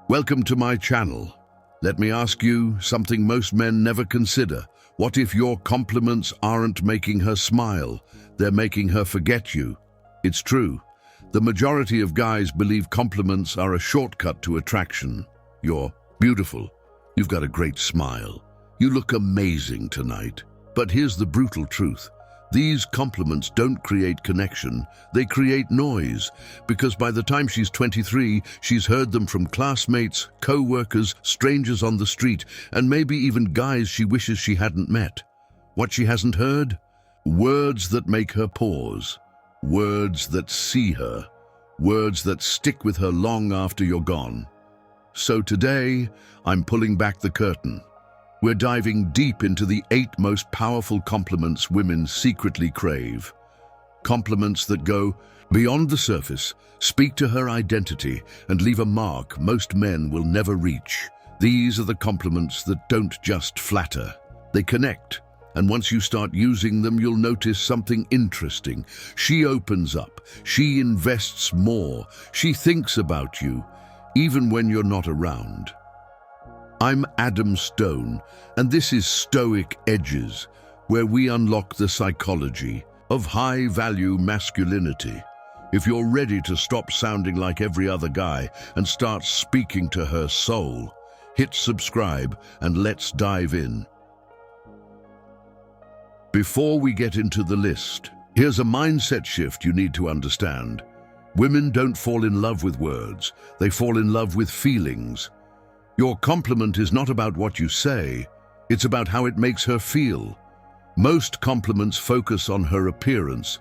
Welcome to my channel. Let me ask you something most men never consider. What if your compliments aren't making her smile? They're making her forget you. It's true. The majority of guys believe compliments are a shortcut to attraction. You're beautiful. You've got a great smile. You look amazing tonight. But here's the brutal truth. These compliments don't create connection, they create noise, because by the time she's 23, she's heard them from classmates, co-workers, strangers on the street, and maybe even guys she wishes she hadn't met. What she hasn't heard? Words that make her pause, words that see her, words that stick with her long after you're gone. So today, I'm pulling back the curtain. We're diving deep into the 8 most powerful compliments women secretly crave. Compliments that go beyond the surface, speak to her identity, and leave a mark most men will never reach. These are the compliments that don't just flatter. They connect, and once you start using them, you'll notice something interesting. She opens up, she invests more, she thinks about you, even when you're not around. I'm Adam Stone, and this is Stoic Edges, where we unlock the psychology of high-value masculinity. If you're ready to stop sounding like every other guy and start speaking to her soul, hit subscribe and let's dive in. Before we get into the list, here's a mindset shift you need to understand. Women don't fall in love with words, they fall in love with feelings. Your compliment is not about what you say, it's about how it makes her feel. Most compliments focus on her appearance,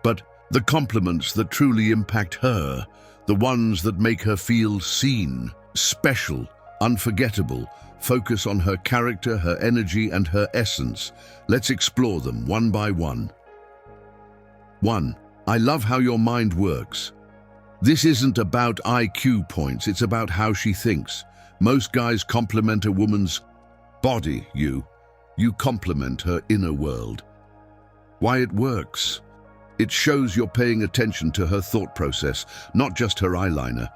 but the compliments that truly impact her, the ones that make her feel seen, special, unforgettable, focus on her character, her energy, and her essence. Let's explore them one by one. 1. I love how your mind works. This isn't about IQ points, it's about how she thinks. Most guys compliment a woman's body, you compliment her inner world. Why it works? It shows you're paying attention to her thought process, not just her eyeliner.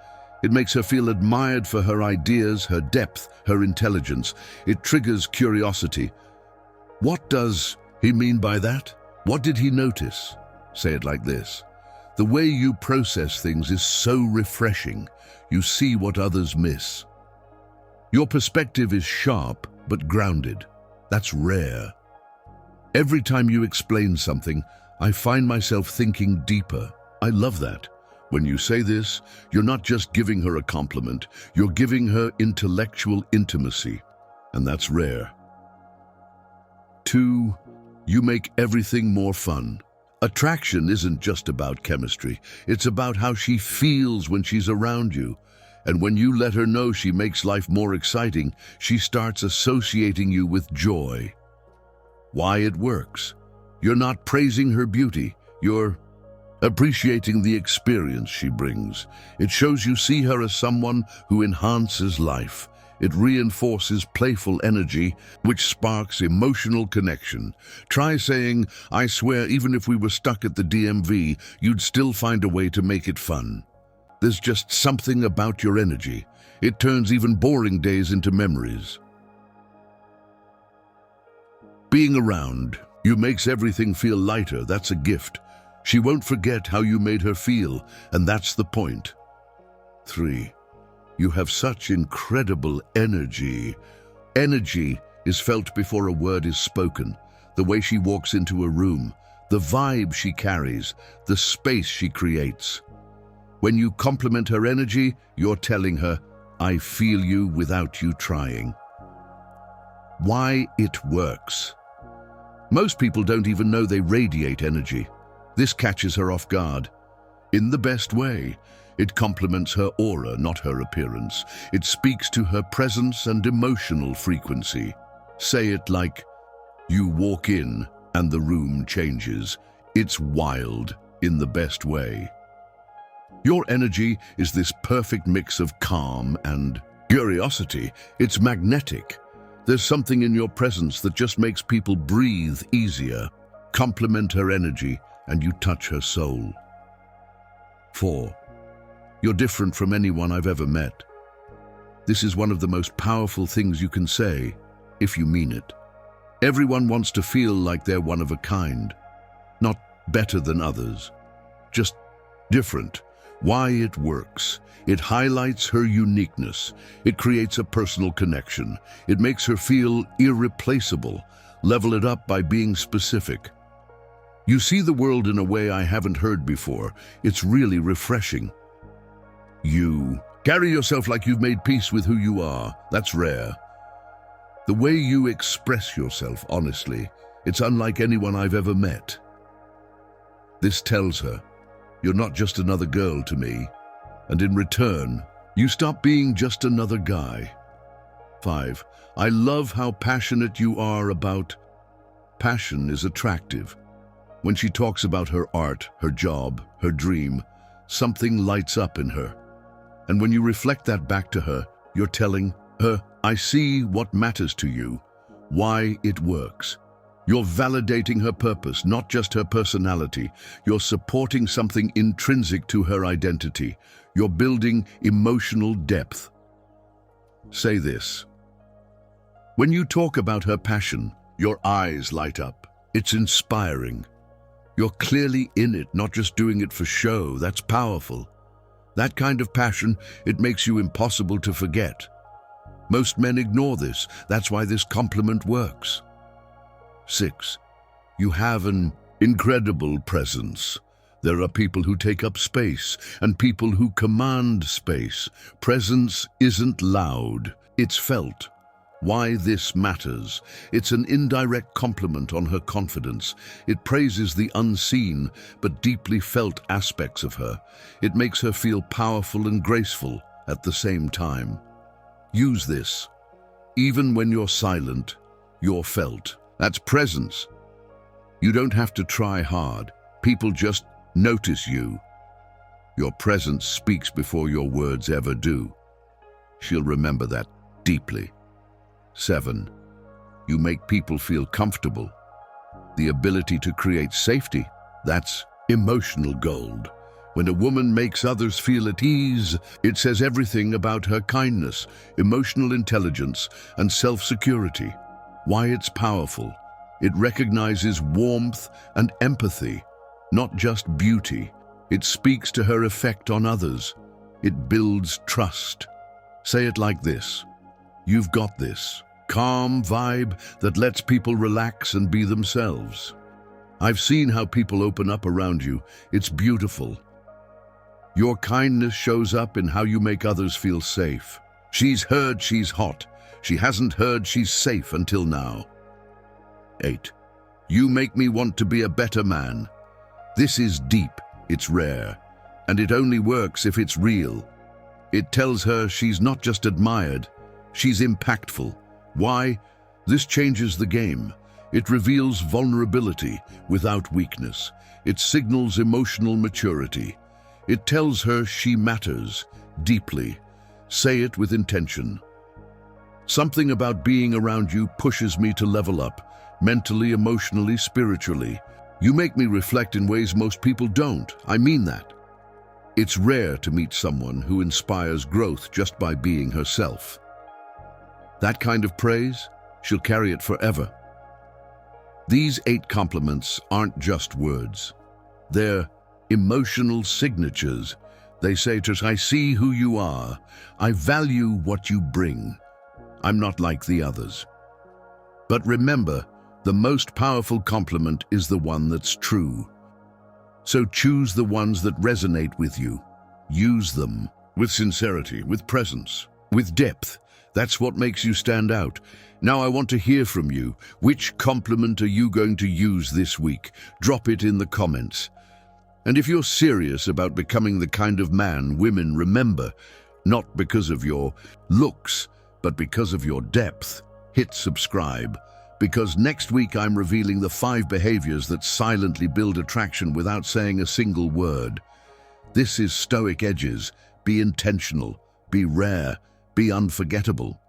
It makes her feel admired for her ideas, her depth, her intelligence. It triggers curiosity. What does he mean by that? What did he notice? Say it like this. The way you process things is so refreshing. You see what others miss. Your perspective is sharp but grounded. That's rare. Every time you explain something, I find myself thinking deeper. I love that. When you say this, you're not just giving her a compliment, you're giving her intellectual intimacy, and that's rare. 2. You make everything more fun. Attraction isn't just about chemistry, it's about how she feels when she's around you. And when you let her know she makes life more exciting, she starts associating you with joy. Why it works? You're not praising her beauty, you're appreciating the experience she brings. It shows you see her as someone who enhances life. It reinforces playful energy, which sparks emotional connection. Try saying, I swear even if we were stuck at the DMV, you'd still find a way to make it fun. There's just something about your energy. It turns even boring days into memories. Being around you makes everything feel lighter. That's a gift. She won't forget how you made her feel, and that's the point. 3. You have such incredible energy. Energy is felt before a word is spoken. The way she walks into a room, the vibe she carries, the space she creates. When you compliment her energy, you're telling her, I feel you without you trying. Why it works? Most people don't even know they radiate energy. This catches her off guard. In the best way, it complements her aura, not her appearance. It speaks to her presence and emotional frequency. Say it like, you walk in and the room changes. It's wild in the best way. Your energy is this perfect mix of calm and curiosity. It's magnetic. There's something in your presence that just makes people breathe easier. Compliment her energy and you touch her soul. 4. You're different from anyone I've ever met. This is one of the most powerful things you can say, if you mean it. Everyone wants to feel like they're one of a kind, not better than others, just different. Why it works. It highlights her uniqueness. It creates a personal connection. It makes her feel irreplaceable. Level it up by being specific. You see the world in a way I haven't heard before. It's really refreshing. You carry yourself like you've made peace with who you are. That's rare. The way you express yourself, honestly, it's unlike anyone I've ever met. This tells her, you're not just another girl to me, and in return, you stop being just another guy. 5. I love how passionate you are about. Passion is attractive. When she talks about her art, her job, her dream, something lights up in her. And when you reflect that back to her, you're telling her, I see what matters to you, why it works. You're validating her purpose, not just her personality. You're supporting something intrinsic to her identity. You're building emotional depth. Say this. When you talk about her passion, your eyes light up. It's inspiring. You're clearly in it, not just doing it for show. That's powerful. That kind of passion, it makes you impossible to forget. Most men ignore this. That's why this compliment works. 6. You have an incredible presence. There are people who take up space and people who command space. Presence isn't loud, it's felt. Why this matters. It's an indirect compliment on her confidence. It praises the unseen but deeply felt aspects of her. It makes her feel powerful and graceful at the same time. Use this. Even when you're silent, you're felt. That's presence. You don't have to try hard. People just notice you. Your presence speaks before your words ever do. She'll remember that deeply. 7. You make people feel comfortable. The ability to create safety, that's emotional gold. When a woman makes others feel at ease, it says everything about her kindness, emotional intelligence, and self-security. Why it's powerful. It recognizes warmth and empathy, not just beauty. It speaks to her effect on others. It builds trust. Say it like this. You've got this. Calm vibe that lets people relax and be themselves. I've seen how people open up around you. It's beautiful. Your kindness shows up in how you make others feel safe. She's heard she's hot. She hasn't heard she's safe until now. 8. You make me want to be a better man. This is deep, it's rare, and it only works if it's real. It tells her she's not just admired, she's impactful. Why? This changes the game. It reveals vulnerability without weakness. It signals emotional maturity. It tells her she matters deeply. Say it with intention. Something about being around you pushes me to level up, mentally, emotionally, spiritually. You make me reflect in ways most people don't. I mean that. It's rare to meet someone who inspires growth just by being herself. That kind of praise, she'll carry it forever. These 8 compliments aren't just words. They're emotional signatures. They say to us, I see who you are. I value what you bring. I'm not like the others. But remember, the most powerful compliment is the one that's true. So choose the ones that resonate with you. Use them with sincerity, with presence, with depth. That's what makes you stand out. Now I want to hear from you. Which compliment are you going to use this week? Drop it in the comments. And if you're serious about becoming the kind of man women remember, not because of your looks, but because of your depth, hit subscribe. Because next week I'm revealing the 5 behaviors that silently build attraction without saying a single word. This is Stoic Edges. Be intentional, be rare, be unforgettable.